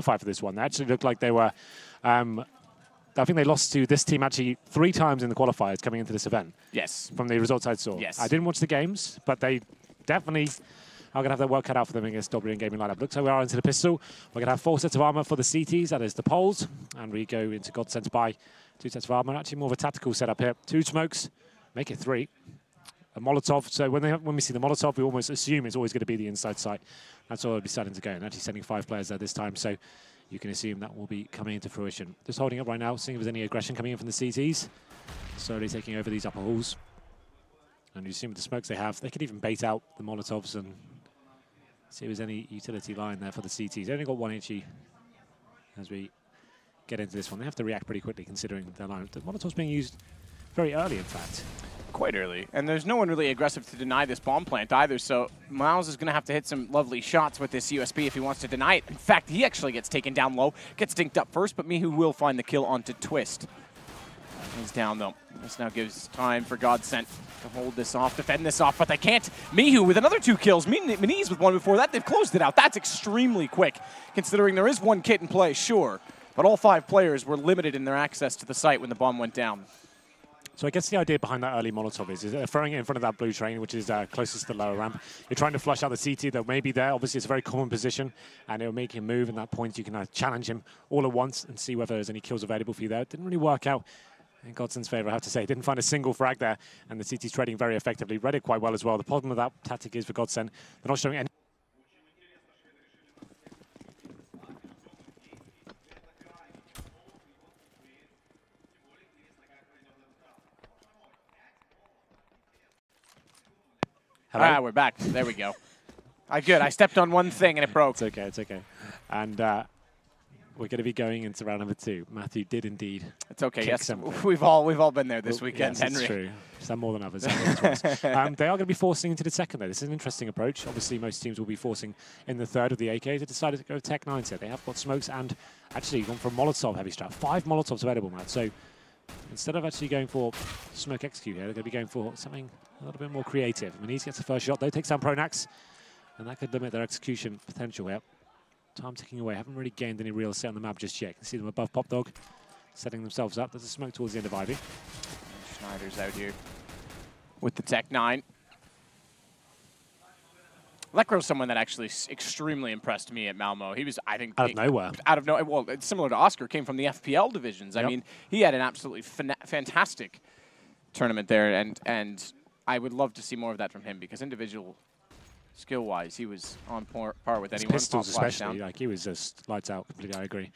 qualify for this one. They actually looked like they were... I think they lost to this team actually 3 times in the qualifiers coming into this event. Yes. From the results I saw. Yes. I didn't watch the games, but they definitely are going to have their work cut out for them against Dobry&Gaming lineup. Looks like we are into the pistol. We're going to have 4 sets of armor for the CTs, that is the poles. And we go into Godsent by 2 sets of armor. Actually more of a tactical setup here. 2 smokes, make it 3. A Molotov, so when we see the Molotov, we almost assume it's always going to be the inside site. That's all it'll be starting to go. And actually sending 5 players there this time, so you can assume that will be coming into fruition. Just holding up right now, seeing if there's any aggression coming in from the CTs. Slowly taking over these upper halls. And you assume with the smokes they have, they could even bait out the Molotovs and see if there's any utility line there for the CTs. They only got 1 HE as we get into this one. They have to react pretty quickly considering their line. The Molotov's being used very early, in fact. Quite early. And there's no one really aggressive to deny this bomb plant either, so Miles is going to have to hit some lovely shots with this USB if he wants to deny it. In fact, he actually gets taken down low, gets dinked up first, but Mihu will find the kill onto Twist. He's down, though. This now gives time for Godsent to hold this off, defend this off, but they can't. Mihu with another 2 kills. Miniz with 1 before that. They've closed it out. That's extremely quick, considering there is 1 kit in play, sure, but all 5 players were limited in their access to the site when the bomb went down. So I guess the idea behind that early Molotov is throwing it in front of that blue train, which is closest to the lower ramp. You're trying to flush out the CT that may be there. Obviously, it's a very common position, and it'll make him move. And at that point, you can challenge him all at once and see whether there's any kills available for you there. It didn't really work out in Godsent's favor, I have to say. Didn't find a single frag there, and the CT's trading very effectively. Read it quite well as well. The problem with that tactic is for Godsent, they're not showing any... Hello? Ah, we're back. There we go. Good. I stepped on one thing and it broke. It's okay, it's okay. And we're going to be going into round number 2. Matthew did indeed. It's okay. Yes, we've all been there this weekend, yes, Henry. It's true. Some more than others. They are going to be forcing into the second, though. This is an interesting approach. Obviously, most teams will be forcing in the third of the AKs. They decided to go Tech 9 here. They have got smokes and actually gone for Molotov heavy strap. 5 Molotovs available, Matt. So instead of actually going for smoke execute here, they're going to be going for something a little bit more creative. Miniz gets the first shot, though, takes down Pronax, and that could limit their execution potential here. Time ticking away. Haven't really gained any real set on the map just yet. You can see them above Pop Dog, setting themselves up. There's a smoke towards the end of Ivy. Schneider's out here with the Tech 9. Lekro's someone that actually extremely impressed me at Malmo. He was, I think... Out of nowhere. Out of nowhere. Well, it's similar to Oscar, came from the FPL divisions. Yep. I mean, he had an absolutely fantastic tournament there, and I would love to see more of that from him because individual skill-wise, he was on par with anyone. Pistols especially, like he was just lights out completely, I agree.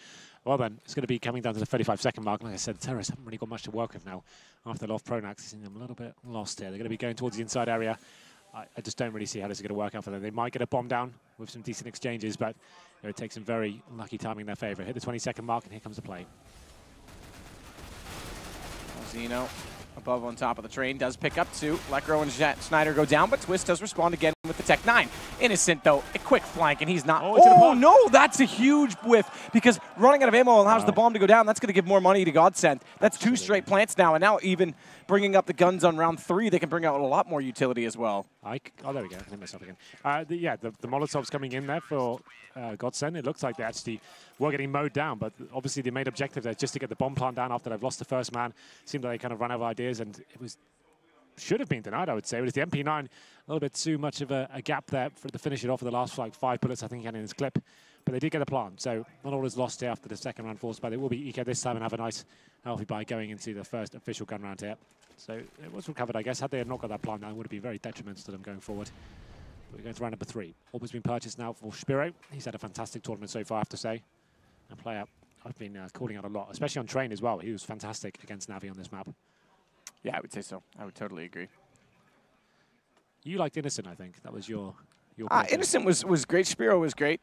Well then, it's going to be coming down to the 35-second mark. Like I said, the Terrorists haven't really got much to work with now after they lost Pronax. Seeing them a little bit lost here. They're going to be going towards the inside area. I just don't really see how this is going to work out for them. They might get a bomb down with some decent exchanges, but it takes some very lucky timing in their favor. Hit the 20-second mark, and here comes the play. Zeno above on top of the train does pick up 2. Lekro and Schneider go down, but Twist does respond again with the Tech 9. Innocent, though, a quick flank, and he's not... Oh, no, that's a huge whiff, because running out of ammo allows the bomb to go down. That's going to give more money to Godsent. That's 2 straight plants now, and now even bringing up the guns on round 3, they can bring out a lot more utility as well. Oh, there we go. I hit myself again. The Molotovs coming in there for Godsent. It looks like they actually were getting mowed down, but obviously the main objective there is just to get the bomb plant down after they've lost the first man. Seemed like they kind of ran out of ideas, and it should have been denied, I would say. It was the MP9, a little bit too much of a gap there to finish it off with the last like 5 bullets I think he had in his clip. But they did get the plant, so not all is lost here after the second round force, but they will be EK this time and have a nice healthy buy going into the first official gun round here. So it was recovered, I guess. Had they not got that plant down, it would have been very detrimental to them going forward. But we're going to round number 3. Orb been purchased now for Spiro. He's had a fantastic tournament so far, I have to say. A player I've been calling out a lot, especially on train as well. He was fantastic against Navi on this map. Yeah, I would say so. I would totally agree. You liked Innocent, I think. That was your Innocent was great. Spiro was great.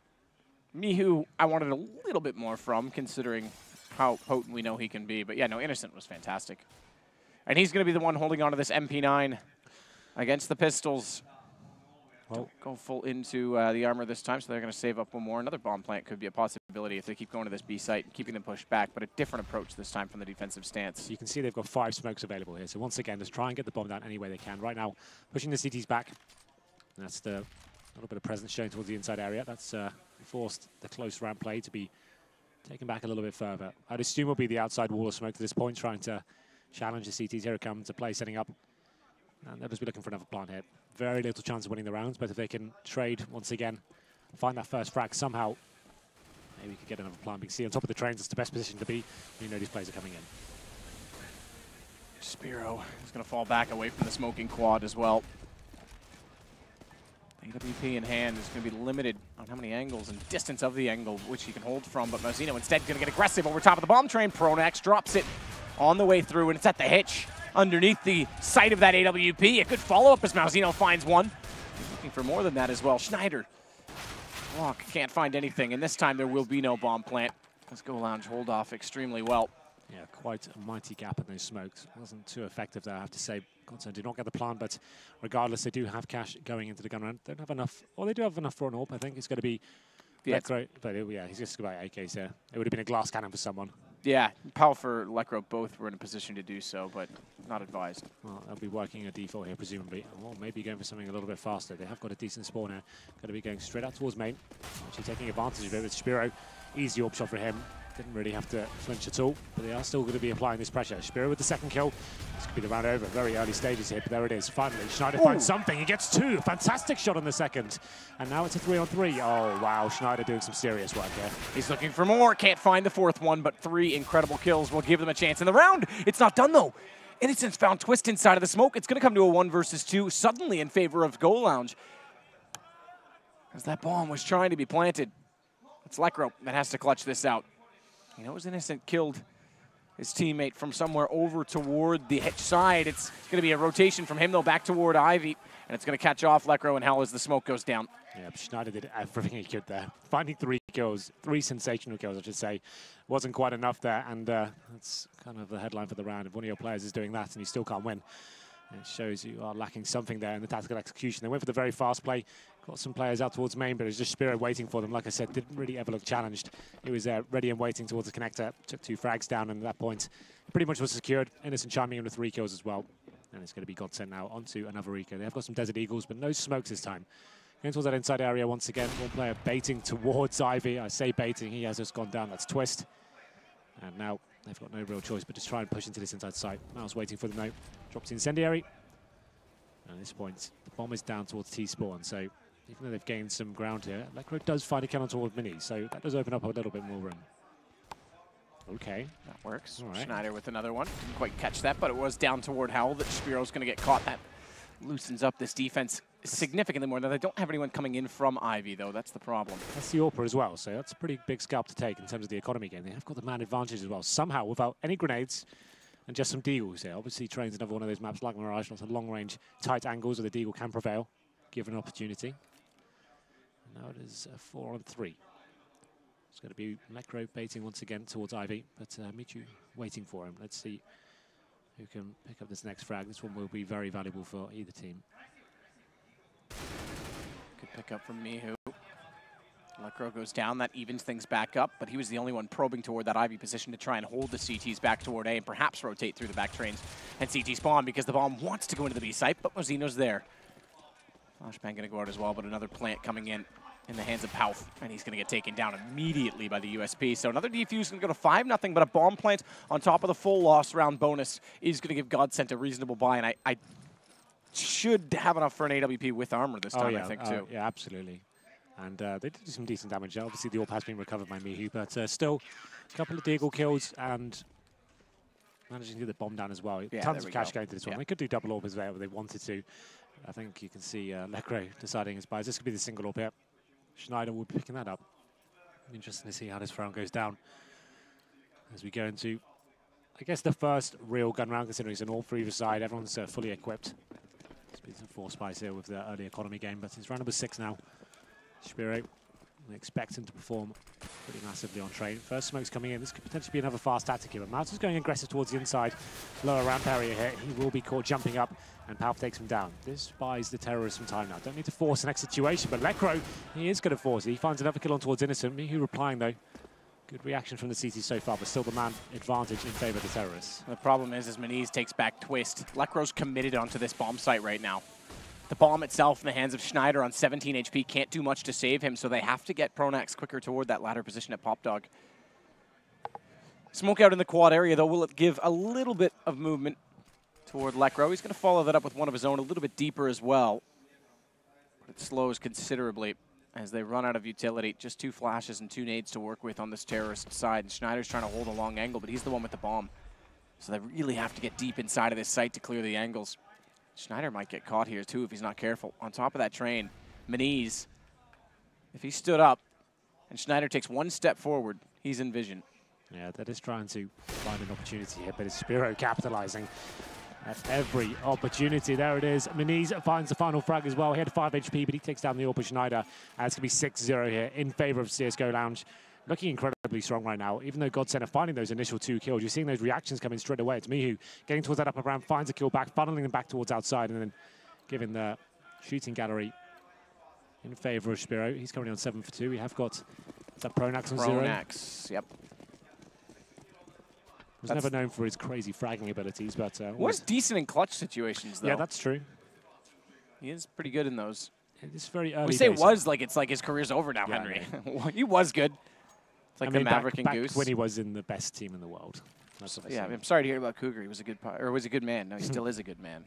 Mihu, I wanted a little bit more from, considering how potent we know he can be. But yeah, no, Innocent was fantastic. And he's going to be the one holding on to this MP9 against the Pistols. Well, go full into the armor this time, so they're going to save up 1 more. Another bomb plant could be a possibility if they keep going to this B site and keeping them pushed back, but a different approach this time from the defensive stance. You can see they've got 5 smokes available here. So once again, just try and get the bomb down any way they can. Right now, pushing the CTs back. That's the little bit of presence showing towards the inside area. That's forced the close ramp play to be taken back a little bit further. I'd assume will be the outside wall of smoke to this point, trying to challenge the CTs. Here it comes to play, setting up. And they'll just be looking for another plant hit. Very little chance of winning the rounds, but if they can trade once again, find that first frag somehow, maybe we could get another plant. We can see on top of the trains, it's the best position to be. You know these players are coming in. Spiro is going to fall back away from the smoking quad as well. AWP in hand is going to be limited on how many angles and distance of the angle which he can hold from, but Mazzino instead going to get aggressive over top of the bomb train. Pronax drops it on the way through, and it's at the hitch underneath the sight of that AWP. A good follow-up as Mazzino finds one. He's looking for more than that as well. Schneider, Locke can't find anything, and this time there will be no bomb plant. Let's go Lounge hold off extremely well. Yeah, quite a mighty gap in those smokes. Wasn't too effective there, I have to say. Godsent did not get the plant, but regardless, they do have cash going into the gun round. Don't have enough, or they do have enough for an AWP. I think it's going to be, yeah, but yeah, he's just about AKs here. It would have been a glass cannon for someone. Yeah, Powell for Lekro both were in a position to do so, but not advised. Well, they'll be working a default here, presumably. Or maybe going for something a little bit faster. They have got a decent spawn here. Going to be going straight out towards main. Actually taking advantage of it with Spiro. Easy AWP shot for him. Didn't really have to flinch at all, but they are still going to be applying this pressure. Spiro with the second kill. This could be the round over. Very early stages here, but there it is. Finally, Schneider finds something. He gets two. Fantastic shot on the second. And now it's a 3-on-3. Oh, wow. Schneider doing some serious work here. He's looking for more. Can't find the fourth one, but 3 incredible kills will give them a chance in the round. It's not done, though. Innocence found Twist inside of the smoke. It's going to come to a 1 versus 2 suddenly in favor of Go Lounge, as that bomb was trying to be planted. It's Lekro that has to clutch this out. You know, as Innocent killed his teammate from somewhere over toward the hitch side. It's going to be a rotation from him, though, back toward Ivy. And it's going to catch off Lekro and Hell as the smoke goes down. Yeah, Schneider did everything he could there. Finding 3 kills, 3 sensational kills, I should say. Wasn't quite enough there. And that's kind of the headline for the round. If one of your players is doing that and you still can't win, it shows you are lacking something there in the tactical execution. They went for the very fast play. Got some players out towards main, but it was just Spiro waiting for them. Like I said, didn't really ever look challenged. He was ready and waiting towards the connector. Took 2 frags down, and at that point, pretty much was secured. Innocent chiming in with 3 kills as well. And it's going to be Godsent now onto another eco. They have got some Desert Eagles, but no smokes this time. Going towards that inside area once again. One player baiting towards Ivy. I say baiting. He has just gone down. That's Twist. And now they've got no real choice but just try and push into this inside site. Mouse waiting for them now. Drops the incendiary. And at this point, the bomb is down towards T-spawn. So even though they've gained some ground here, Lekro does find a cannon toward Mini. So that does open up a little bit more room. Okay. That works. All right. Schneider with another one. Didn't quite catch that, but it was down toward Howell that Spiro's going to get caught. That loosens up this defense significantly more. Now, they don't have anyone coming in from Ivy, though. That's the problem. That's the AWP as well. So that's a pretty big scalp to take in terms of the economy game. They have got the man advantage as well. Somehow, without any grenades and just some deagles here. Obviously, Train's another one of those maps like Mirage. Lots of long-range, tight angles where the deagle can prevail, given an opportunity. And now it is a 4-on-3. It's going to be Lekro baiting once again towards Ivy, but Michu waiting for him. Let's see who can pick up this next frag. This one will be very valuable for either team. Good pick up from Mihu. Lekro goes down. That evens things back up, but he was the only one probing toward that Ivy position to try and hold the CTs back toward A and perhaps rotate through the back trains and CT spawn because the bomb wants to go into the B site, but Mazzino's there. Flashbang going to go out as well, but another plant coming in the hands of Pauf, and he's going to get taken down immediately by the USP. So another defuse going to go to 5-0, but a bomb plant on top of the full loss round bonus is going to give Godsent a reasonable buy, and I should have enough for an AWP with armor this time, I think, too. Yeah, absolutely. And they did do some decent damage. Obviously, the AWP has been recovered by Mihu, but still a couple of deagle kills and managing to get the bomb down as well. Yeah, tons of cash going to this one. They could do double AWP as well if they wanted to. I think you can see Lekro deciding his buys. This could be the single AWP here. Schneider will be picking that up. Interesting to see how this round goes down as we go into, I guess, the first real gun round, considering it's an all for either side. Everyone's fully equipped. There's been some force spice here with the early economy game, but it's round number 6 now. Spiro, we expect him to perform pretty massively on train. First smoke's coming in. This could potentially be another fast tactic here, but Mouse is going aggressive towards the inside. Lower ramp area here. He will be caught jumping up, and Palp takes him down. This buys the terrorists some time now. Don't need to force the next situation, but Lekro, he is going to force it. He finds another kill on towards Innocent. Mihu replying, though. Good reaction from the CT so far, but still the man advantage in favor of the terrorists. The problem is Maniz takes back Twist. Lekro's committed onto this bomb site right now. The bomb itself in the hands of Schneider on 17 HP can't do much to save him, so they have to get Pronax quicker toward that ladder position at Pop Dog. Smoke out in the quad area, though, will it give a little bit of movement toward Lekro. He's going to follow that up with one of his own a little bit deeper as well. But it slows considerably as they run out of utility. Just 2 flashes and 2 nades to work with on this terrorist side. And Schneider's trying to hold a long angle, but he's the one with the bomb. So they really have to get deep inside of this site to clear the angles. Schneider might get caught here, too, if he's not careful. On top of that train, Maniz, if he stood up and Schneider takes 1 step forward, he's in vision. Yeah, that is trying to find an opportunity here, but it's Spiro capitalizing at every opportunity. There it is. Maniz finds the final frag as well. He had 5 HP, but he takes down the AWP Schneider. It's going to be 6-0 here in favor of CSGO Lounge. Looking incredibly strong right now. Even though Godsent are finding those initial 2 kills, you're seeing those reactions coming straight away. It's Mihu getting towards that upper ramp, finds a kill back, funneling them back towards outside, and then giving the shooting gallery in favor of Spiro. He's currently on 7 for 2. We have got, is that Pronax on 0? Pronax, yep. Was never known for his crazy fragging abilities, but was decent in clutch situations, though. Yeah, that's true. He is pretty good in those. It's very early. We say was like it's like his career's over now, yeah, Henry. Yeah. He was good. It's like the Maverick and Goose. When he was in the best team in the world. Yeah, I'm sorry to hear about Cougar. He was a good, or was a good man. No, he still is a good man.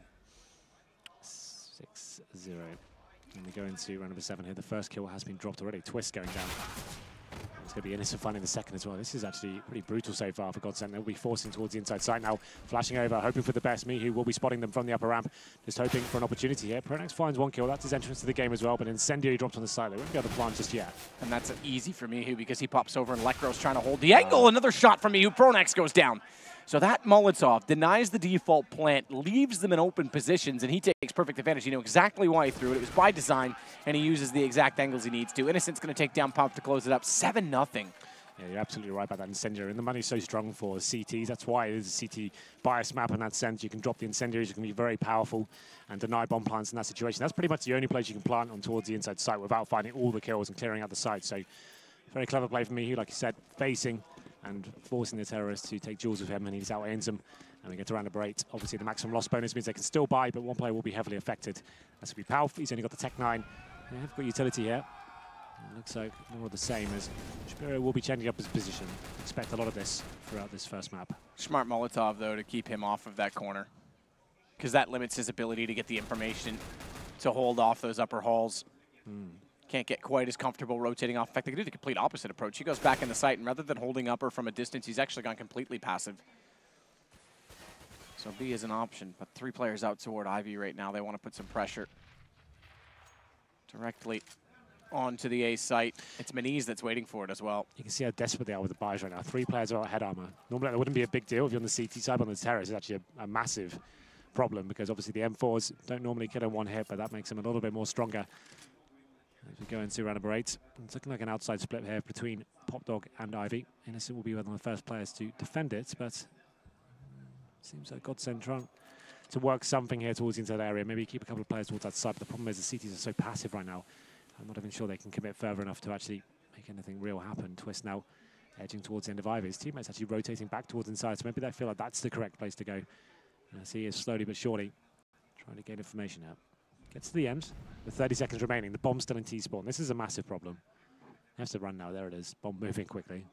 6-0. And we go into round number 7 here. The first kill has been dropped already. Twist going down. It's going to be innocent finding the second as well. This is actually pretty brutal so far for Godsent. They'll be forcing towards the inside side now, flashing over, hoping for the best. Mihu will be spotting them from the upper ramp, just hoping for an opportunity here. Pronax finds 1 kill. That's his entrance to the game as well, but Incendiary drops on the side. They won't be able to plant just yet. And that's easy for Mihu because he pops over and Lekro's trying to hold the angle. Another shot from Mihu. Pronax goes down. So that Molotov denies the default plant, leaves them in open positions, and he takes perfect advantage. You know exactly why he threw it. It was by design, and he uses the exact angles he needs to. Innocent's going to take down Pump to close it up. 7-0. Yeah, you're absolutely right about that Incendiary. And the money's so strong for CTs. That's why it is a CT bias map in that sense. You can drop the Incendiaries. You can be very powerful and deny bomb plants in that situation. That's pretty much the only place you can plant on towards the inside site without finding all the kills and clearing out the site. So very clever play from Mihu, like you said, facing and forcing the terrorists to take duels with him, and he's out-aims them. And we get to round number 8. Obviously, the maximum loss bonus means they can still buy, but one player will be heavily affected. That's going to be Palf. He's only got the Tech 9. They have got utility here. It looks like more of the same as Spiro will be changing up his position. Expect a lot of this throughout this first map. Smart Molotov, though, to keep him off of that corner, because that limits his ability to get the information to hold off those upper halls. Can't get quite as comfortable rotating off. In fact, they can do the complete opposite approach. He goes back in the site, and rather than holding upper from a distance, he's actually gone completely passive. So B is an option, but 3 players out toward Ivy right now. They want to put some pressure directly onto the A site. It's Maniz that's waiting for it as well. You can see how desperate they are with the buys right now. 3 players are out head armor. Normally, that wouldn't be a big deal if you're on the CT side, but on the terrace, it's actually a massive problem because obviously the M4s don't normally kill in 1 hit, but that makes them a little bit more stronger. As we go into round number 8, it's looking like an outside split here between Popdog and Ivy. Innocent will be one of the first players to defend it, but seems like Godsent trying to work something here towards the inside area. Maybe keep a couple of players towards that side, but the problem is the CTs are so passive right now. I'm not even sure they can commit further enough to actually make anything real happen. Twist now edging towards the end of Ivy. His teammates actually rotating back towards inside, so maybe they feel like that's the correct place to go. As he is slowly but surely trying to gain information out. Gets to the end with 30 seconds remaining. The bomb's still in T-spawn. This is a massive problem. He has to run now. There it is. Bomb moving quickly.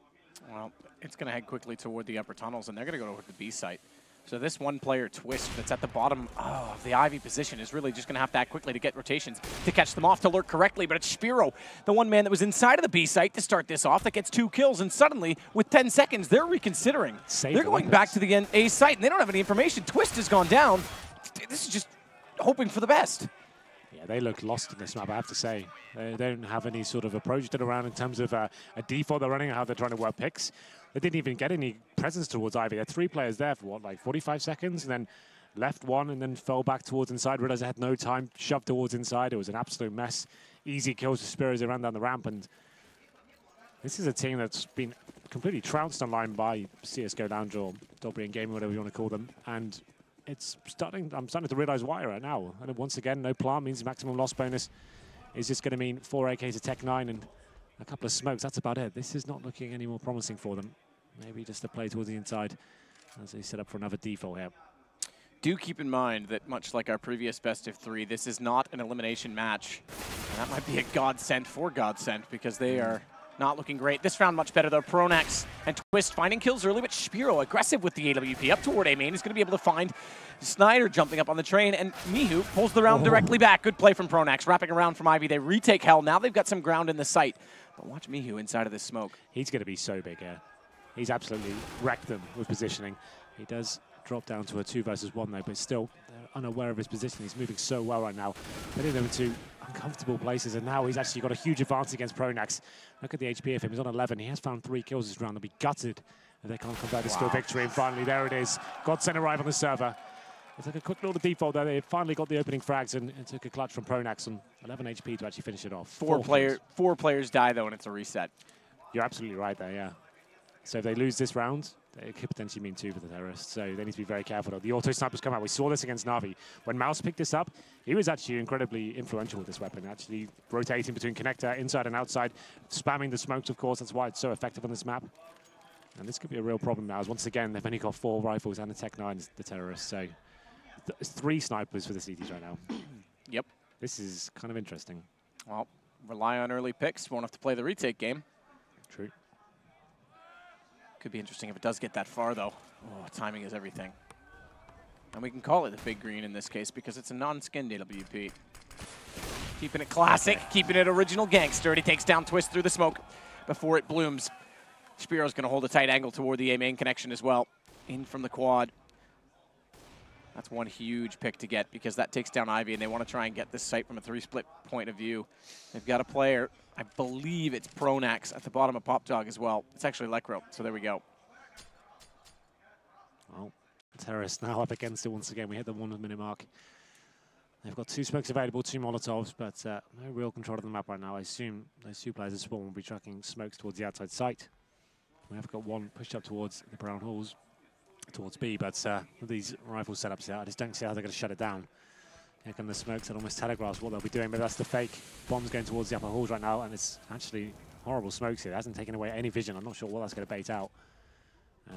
Well, it's going to head quickly toward the upper tunnels, and they're going to go toward the B site. So this 1-player Twist that's at the bottom of the Ivy position is really just going to have to act quickly to get rotations, to catch them off, to lurk correctly. But it's Spiro, the one man that was inside of the B site to start this off, that gets 2 kills. And suddenly, with 10 seconds, they're reconsidering. They're going back to the A site, and they don't have any information. Twist has gone down. This is just hoping for the best. Yeah, they look lost in this map, I have to say. They don't have any sort of approach to it around in terms of a default they're running, how they're trying to work picks. They didn't even get any presence towards Ivy. There are 3 players there for, what, like 45 seconds? And then left 1 and then fell back towards inside. Realized they had no time, shoved towards inside. It was an absolute mess. Easy kills for Spiro as they ran down the ramp. And this is a team that's been completely trounced online by CSGO Lounge or Dobry&Gaming, whatever you want to call them. And it's I'm starting to realize why right now. And once again, no plant means maximum loss bonus is just going to mean 4 AKs to Tech 9 and a couple of smokes. That's about it. This is not looking any more promising for them. Maybe just a play towards the inside as they set up for another default here. Do keep in mind that much like our previous best of 3, this is not an elimination match. And that might be a godsend for Godsent because they are Not looking great. This round much better though. Pronax and Twist finding kills early, but Spiro aggressive with the AWP up toward A main. He's going to be able to find Snyder jumping up on the train, and Mihu pulls the round directly back. Good play from Pronax. Wrapping around from Ivy. They retake Hell. Now they've got some ground in the sight. But watch Mihu inside of this smoke. He's going to be so big here. He's absolutely wrecked them with positioning. He does drop down to a 2 versus 1 though, but still they're unaware of his position. He's moving so well right now, putting them into uncomfortable places, and now he's actually got a huge advantage against Pronax. Look at the HP of him. He's on 11. He has found 3 kills this round. They'll be gutted if they can't convert this to a victory. And finally, there it is. Godsent arrive on the server. It took a quick little default there. They finally got the opening frags, and it took a clutch from Pronax on 11 HP to actually finish it off. Four players die though, and it's a reset. You're absolutely right there, yeah. So if they lose this round, it could potentially mean 2 for the terrorists. So they need to be very careful. The auto snipers come out. We saw this against Na'Vi. When Mouse picked this up, he was actually incredibly influential with this weapon, actually rotating between connector, inside and outside, spamming the smokes, of course. That's why it's so effective on this map. And this could be a real problem now, as once again, they've only got 4 rifles and a Tech 9, the terrorists. So 3 snipers for the CTs right now. Yep. This is kind of interesting. Well, rely on early picks. Won't have to play the retake game. True. Could be interesting if it does get that far, though. Oh, timing is everything. And we can call it the big green in this case because it's a non-skinned AWP. Keeping it classic, keeping it original gangster. And he takes down Twist through the smoke before it blooms. Spiro's going to hold a tight angle toward the A main connection as well. In from the quad. That's one huge pick to get because that takes down Ivy, and they want to try and get this site from a 3-split point of view. They've got a player, I believe it's Pronax, at the bottom of Pop Dog as well. It's actually Lekro, so there we go. Well, terrorists now up against it once again. We hit the 1-minute mark. They've got 2 smokes available, 2 Molotovs, but no real control of the map right now. I assume those 2 players at spawn will be tracking smokes towards the outside site. We have got 1 pushed up towards the brown halls, towards B, but with these rifle setups here, I just don't see how they're going to shut it down. Here come the smokes that almost telegraphs what they'll be doing, but that's the fake. Bomb's going towards the upper halls right now, and it's actually horrible smokes here. It hasn't taken away any vision. I'm not sure what that's going to bait out.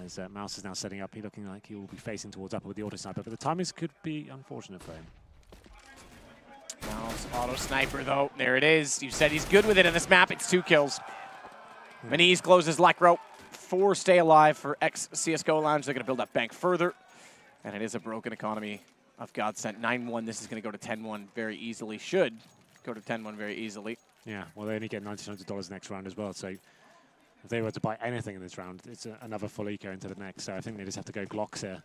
As Mouse is now setting up, he's looking like he will be facing towards upper with the auto sniper, but the timings could be unfortunate for him. Mouse auto sniper though, there it is. You said he's good with it in this map. It's 2 kills. Maniz closes Lekro. 4 stay alive for ex-CSGO Lounge. They're going to build up bank further. And it is a broken economy of Godsent. 9-1. This is going to go to 10-1 very easily. Should go to 10-1 very easily. Yeah, well, they only get $1,900 next round as well. So if they were to buy anything in this round, it's another full eco into the next. So I think they just have to go Glocks here.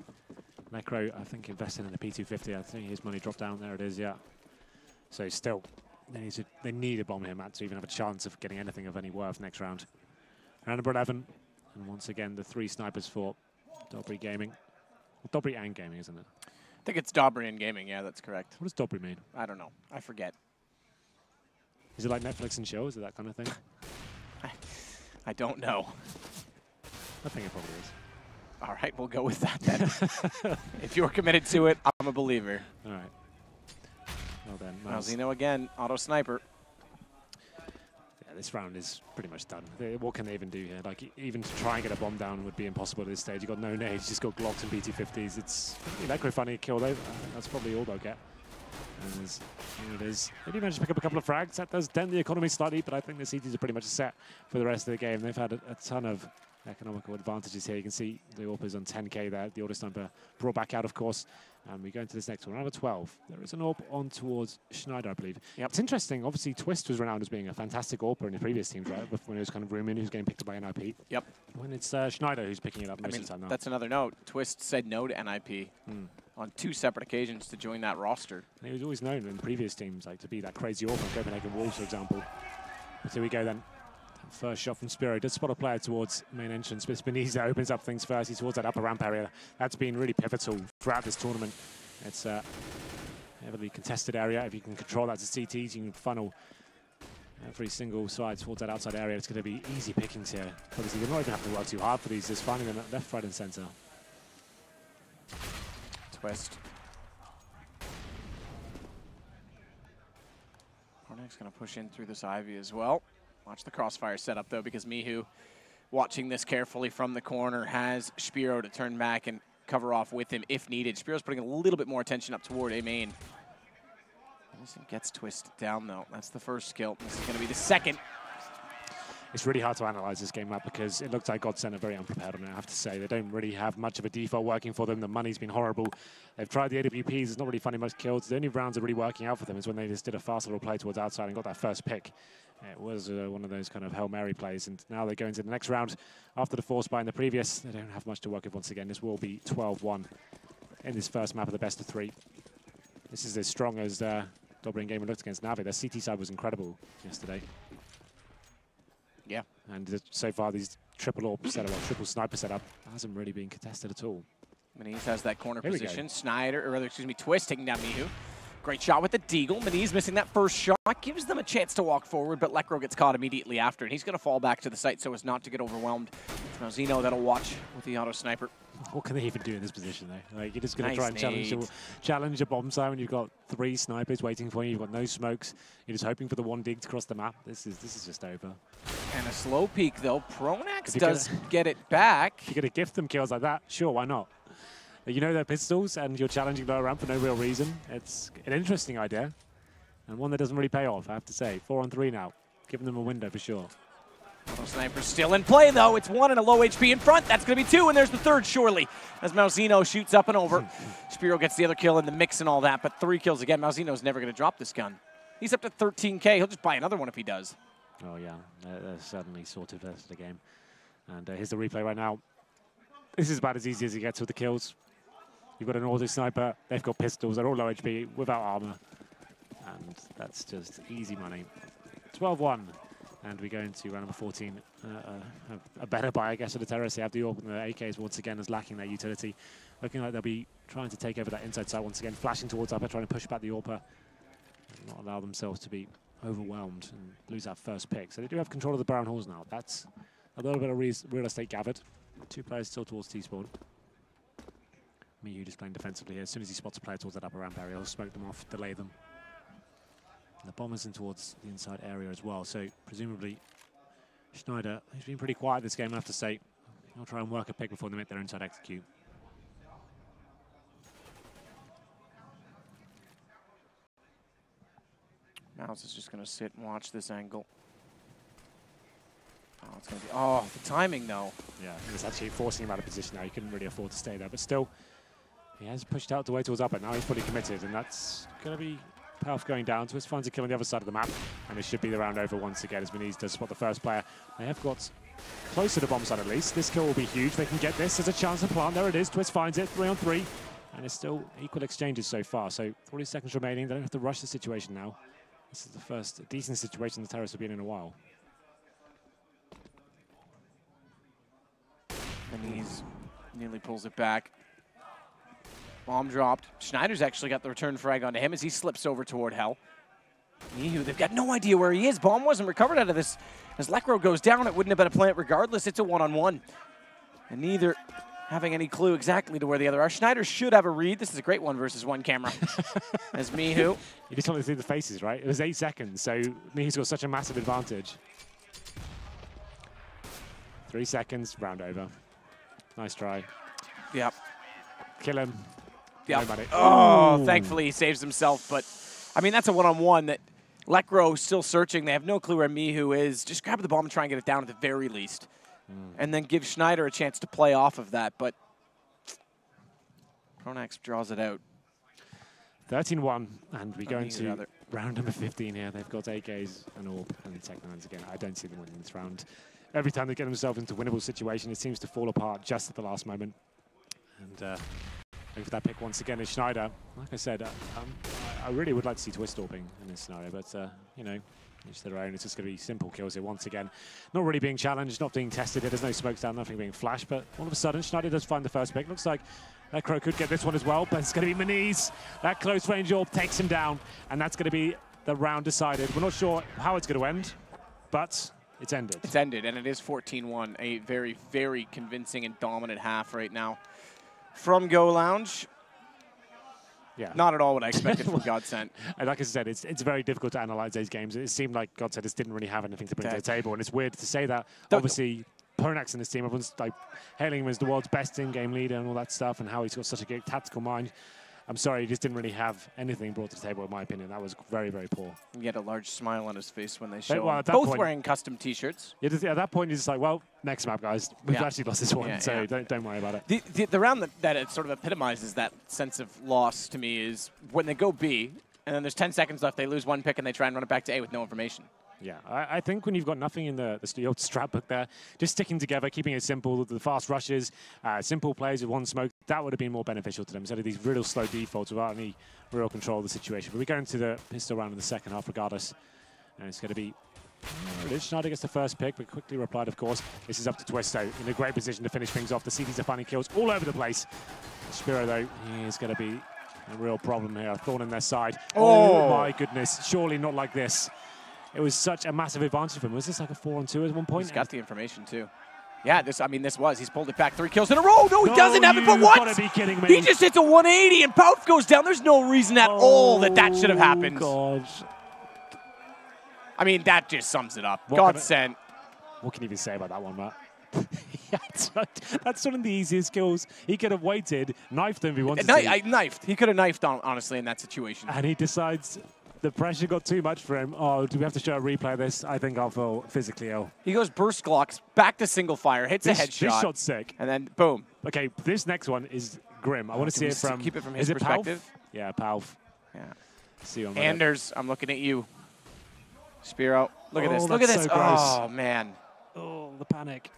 Necro, I think, invested in the P250. I think his money dropped down. There it is, yeah. So still, they need a bomb here, Matt, to even have a chance of getting anything of any worth next round. Round number 11. And once again, the 3 snipers for Dobry&Gaming. Well, Dobry&Gaming, isn't it? I think it's Dobry&Gaming, yeah, that's correct. What does Dobry mean? I don't know. I forget. Is it like Netflix and chill? Is it that kind of thing? I don't know. I think it probably is. All right, we'll go with that then. If you're committed to it, I'm a believer. All right. Well then, Malzino again, auto sniper. This round is pretty much done. What can they even do here? Like, even to try and get a bomb down would be impossible at this stage. You've got no nades, you've just got Glocks and BT-50s. It's Necro finding a kill, though. That's probably all they'll get. And here it is. They do manage to pick up a couple of frags. That does dent the economy slightly, but I think the CTs are pretty much set for the rest of the game. They've had a ton of economical advantages here. You can see the AWP's on 10k there. The auto sniper brought back out, of course. And we go into this next one. Number 12. There is an AWP on towards Schneider, I believe. Yep. It's interesting. Obviously, Twist was renowned as being a fantastic AWPer in the previous teams, right? When it was kind of Rumin who's getting picked up by NIP. Yep. When it's Schneider who's picking it up most of the time now. That's another note. Twist said no to NIP on 2 separate occasions to join that roster. And he was always known in previous teams like to be that crazy AWPer, Copenhagen Wolves, for example. But here we go then. First shot from Spiro. Does spot a player towards main entrance. Spinizza opens up things first. He's towards that upper ramp area. That's been really pivotal throughout this tournament. It's a heavily contested area. If you can control that to CTs, you can funnel every single side towards that outside area. It's going to be easy pickings here. Obviously, you're not even having to work too hard for these. Just finding them left, right, and center. Twist. Hornak's going to push in through this Ivy as well. Watch the crossfire setup, though, because Mihu, watching this carefully from the corner, has Spiro to turn back and cover off with him if needed. Spiro's putting a little bit more attention up toward A main. Gets Twist down, though. That's the first kill. This is going to be the second. It's really hard to analyze this game map because it looks like Godsent are very unprepared on it, I have to say. They don't really have much of a default working for them. The money's been horrible. They've tried the AWPs. It's not really finding much kills. The only rounds that are really working out for them is when they just did a fast little play towards outside and got that first pick. It was one of those kind of Hail Mary plays, and now they go into the next round. After the force buy in the previous, they don't have much to work with once again. This will be 12-1 in this first map of the best of 3. This is as strong as Dobry&Gaming looked against Navi. Their CT side was incredible yesterday. Yeah. And so far, these triple AWP setup, or triple sniper setup, hasn't really been contested at all. Maniz has that corner position. Snyder, or rather, excuse me, Twist taking down Mihu. Great shot with the Deagle. Maniz missing that first shot. Gives them a chance to walk forward, but Lekro gets caught immediately after, and he's going to fall back to the site so as not to get overwhelmed. Now Zeno that'll watch with the auto sniper. What can they even do in this position, though? Like, you're just going to try and challenge a bomb site when you've got 3 snipers waiting for you. You've got no smokes. You're just hoping for the one dig to cross the map. This is just over. And a slow peek, though. Pronax does get it back. If you're going to gift them kills like that, sure, why not? You know they're pistols, and you're challenging lower ramp for no real reason. It's an interesting idea, and one that doesn't really pay off, I have to say. 4 on 3 now. Giving them a window for sure. Auto sniper still in play, though. It's 1 and a low HP in front. That's going to be 2, and there's the 3rd, surely, as Malzino shoots up and over. Spiro gets the other kill in the mix and all that, but 3 kills again. Malzino's never going to drop this gun. He's up to 13K. He'll just buy another one if he does. Oh, yeah. They're certainly sorted the rest of the game. And here's the replay right now. This is about as easy as he gets with the kills. You've got an auto sniper. They've got pistols. They're all low HP without armor. And that's just easy money. 12-1. And we go into round number 14. A better buy, I guess, for the terrorists. They have the AWP, and the AKs once again is lacking their utility. Looking like they'll be trying to take over that inside side once again, flashing towards upper, trying to push back the AWP, and not allow themselves to be overwhelmed and lose that first pick. So they do have control of the brown halls now. That's a little bit of real estate gathered. 2 players still towards T-spawn. Miyu just playing defensively here. As soon as he spots a player towards that upper ramp area, he'll smoke them off, delay them. And the bomber's in towards the inside area as well. So presumably Schneider, he's been pretty quiet this game, I have to say. He'll try and work a pick before they make their inside execute. Mouse is just going to sit and watch this angle. Oh, it's going to be... Oh, the timing, though. Yeah, it's actually forcing him out of position now. He couldn't really afford to stay there. But still, he has pushed out the way towards upper. Now he's fully committed, and that's going to be Path going down. Twist finds a kill on the other side of the map, and it should be the round over once again as Maniz does spot the first player. They have got close to the bomb side at least. This kill will be huge. They can get this. There's a chance to plant. There it is. Twist finds it. 3 on 3. And it's still equal exchanges so far. So 40 seconds remaining. They don't have to rush the situation now. This is the first decent situation the terrorists have been in a while. Maniz nearly pulls it back. Bomb dropped. Schneider's actually got the return frag onto him as he slips over toward Hell. Mihu, they've got no idea where he is. Bomb wasn't recovered out of this. As Lekro goes down, it wouldn't have been a plant regardless. It's a one-on-one. And neither having any clue exactly to where the other are. Schneider should have a read. This is a great 1-versus-1 camera. As Mihu. You just want to see the faces, right? It was 8 seconds, so Mihu's got such a massive advantage. 3 seconds, round over. Nice try. Yep. Kill him. Yep. Oh, thankfully he saves himself. But, I mean, that's a one-on-one that Lekro still searching. They have no clue where Mihu is. Just grab the bomb and try and get it down at the very least. And then give Schneider a chance to play off of that. But Pronax draws it out. 13-1, and we go into round number 15 here. They've got AKs and AWP and Tech-9s again. I don't see them winning this round. Every time they get themselves into a winnable situation, it seems to fall apart just at the last moment. And looking for that pick once again is Schneider. Like I said, I really would like to see Twist AWPing in this scenario, but, you know, each their own. It's just going to be simple kills here once again. Not really being challenged, not being tested here. There's no smokes down, nothing being flashed, but all of a sudden, Schneider does find the first pick. Looks like Lekro could get this one as well, but it's going to be Maniz. That close range AWP takes him down, and that's going to be the round decided. We're not sure how it's going to end, but it's ended. It's ended, and it is 14-1. A very, very convincing and dominant half right now from Go Lounge. Yeah. Not at all what I expected from Godsent. And like I said, it's very difficult to analyze these games. It seemed like Godsent just didn't really have anything to bring to the table, and it's weird to say that. Obviously, Pronax in this team, everyone's like hailing him as the world's best in-game leader and all that stuff, and how he's got such a good tactical mind. I'm sorry, he just didn't really have anything brought to the table, in my opinion. That was very, very poor. He had a large smile on his face when they show well, him. at that Both point, wearing custom T-shirts. Yeah, at that point, he's just like, well, next map, guys. We've actually lost this one, so don't worry about it. The round that it sort of epitomizes that sense of loss to me is when they go B, and then there's 10 seconds left, they lose one pick, and they try and run it back to A with no information. Yeah, I think when you've got nothing in the old strat book there, just sticking together, keeping it simple, the fast rushes, simple plays with one smoke, that would have been more beneficial to them instead of these real slow defaults without any real control of the situation. But we go into the pistol round in the second half regardless, and it's going to be Schneider gets the first pick, but quickly replied, of course. This is up to Twisto in a great position to finish things off. The CTs are finding kills all over the place. Spiro, though, he is going to be a real problem here. A thorn in their side. Oh, my goodness. Surely not like this. It was such a massive advantage for him. Was this like a 4-on-2 at one point? He's got the information, too. Yeah, this was. He's pulled it back 3 kills in a row. No, he doesn't have it, but what? You've got to be kidding me. He just hits a 180 and Pouth goes down. There's no reason at all that should have happened. Oh, God. I mean, that just sums it up. Godsent. What can you even say about that one, Matt? That's one of the easiest kills. He could have waited, knifed him if he wanted to. Knifed. He could have knifed, honestly, in that situation. And he decides the pressure got too much for him. Oh, do we have to show a replay of this? I think I'll feel physically ill. He goes burst Glocks, back to single fire, hits a headshot. This shot's sick. And then, boom. Okay, this next one is grim. I want to see it from... Keep it from his perspective? Yeah, Pouth. Yeah. See you on Anders, I'm looking at you. Spiro, look at this. Look at this. So gross. Oh, man. Oh, the panic.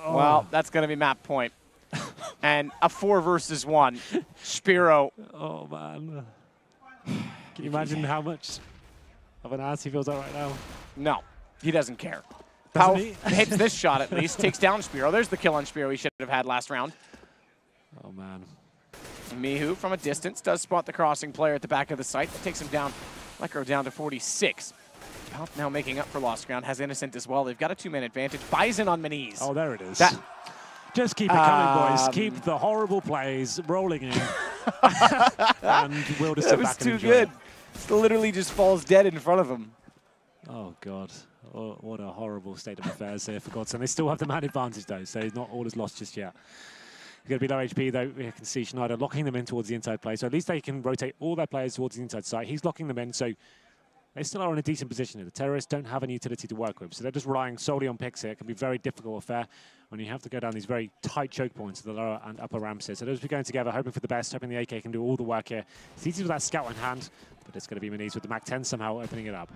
Oh. Well, that's going to be map point. And a 4 versus 1. Spiro. Oh, man. Can you imagine how much of an ass he feels like right now? No, he doesn't care. Pouth hits this shot at least, takes down Spiro. There's the kill on Spiro he should have had last round. Oh, man. Mihu, from a distance, does spot the crossing player at the back of the site. That takes him down. Lekro down to 46. Pouth now making up for lost ground. Has Innocent as well. They've got a 2-man advantage. Bison on Maniz. Oh, there it is. Just keep it coming, boys. Keep the horrible plays rolling in. And we'll just sit back and enjoy. That was too good. It literally just falls dead in front of him. Oh, God. Oh, what a horrible state of affairs here for Godsent. They still have the man advantage, though, so not all is lost just yet. They're going to be low HP, though. We can see Schneider locking them in towards the inside play. So at least they can rotate all their players towards the inside side. He's locking them in, so they still are in a decent position here. The terrorists don't have any utility to work with, so they're just relying solely on picks here. It can be a very difficult affair when you have to go down these very tight choke points to the lower and upper ramps here. So they'll just be going together, hoping for the best, hoping the AK can do all the work here. It's easy with that scout in hand, but it's going to be Maniz with the Mac-10 somehow opening it up.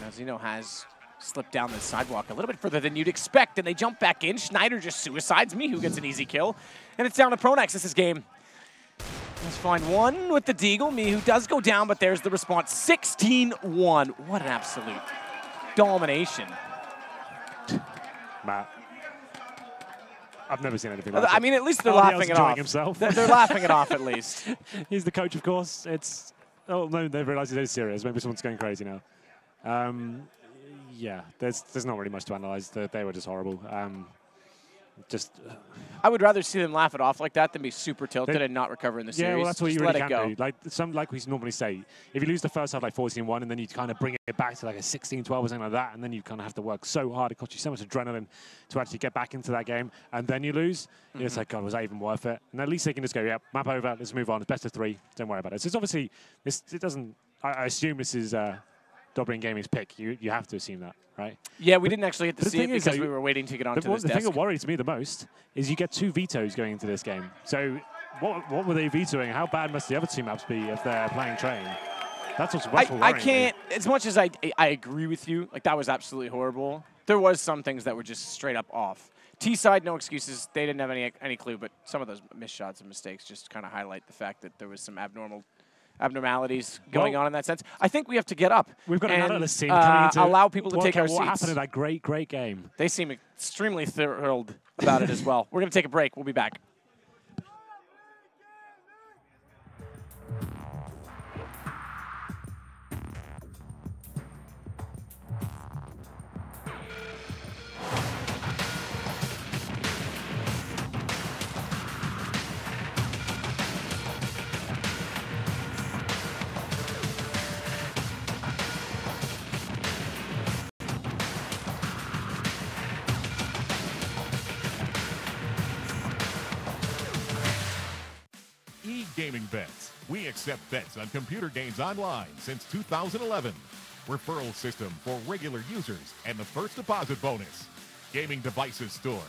Mazino has slipped down the sidewalk a little bit further than you'd expect, and they jump back in. Schneider just suicides me, who gets an easy kill. And it's down to Pronaxis' game. Let's find one with the Deagle. Mihu does go down, but there's the response. 16-1. What an absolute domination. Matt, I've never seen anything like that. I mean, at least they're laughing it off. Himself. They're laughing it off, at least. He's the coach, of course. It's... Oh, no, they've realized it's serious. Maybe someone's going crazy now. Yeah, there's not really much to analyze. They were just horrible. I would rather see them laugh it off like that than be super tilted and not recover in the series. Yeah, well, that's what just you really let can it go. do. Like we normally say, if you lose the first half like 14-1 and then you kind of bring it back to like a 16-12 or something like that, and then you kind of have to work so hard. It costs you so much adrenaline to actually get back into that game, and then you lose. It's like, God, was that even worth it? And at least they can just go, yeah, map over, let's move on. It's best of 3. Don't worry about it. So it's obviously, it doesn't. I assume this is Dobry&Gaming's pick. You have to assume that, right? Yeah, we didn't actually get to see it because we were waiting to get onto this desk. The thing that worries me the most is you get 2 vetoes going into this game. So what were they vetoing? How bad must the other 2 maps be if they're playing train? That's what's worrying I can't, as much as I agree with you, like that was absolutely horrible. There was some things that were just straight up off. T-side, no excuses. They didn't have any clue, but some of those missed shots and mistakes just kind of highlight the fact that there was some abnormalities going on in that sense. I think we have to get up. We've got an analyst team coming to allow people to take our seats. What happened in that great game? They seem extremely thrilled about it as well. We're going to take a break. We'll be back. Gaming Bets. We accept bets on computer games online since 2011. Referral system for regular users and the first deposit bonus. Gaming devices store.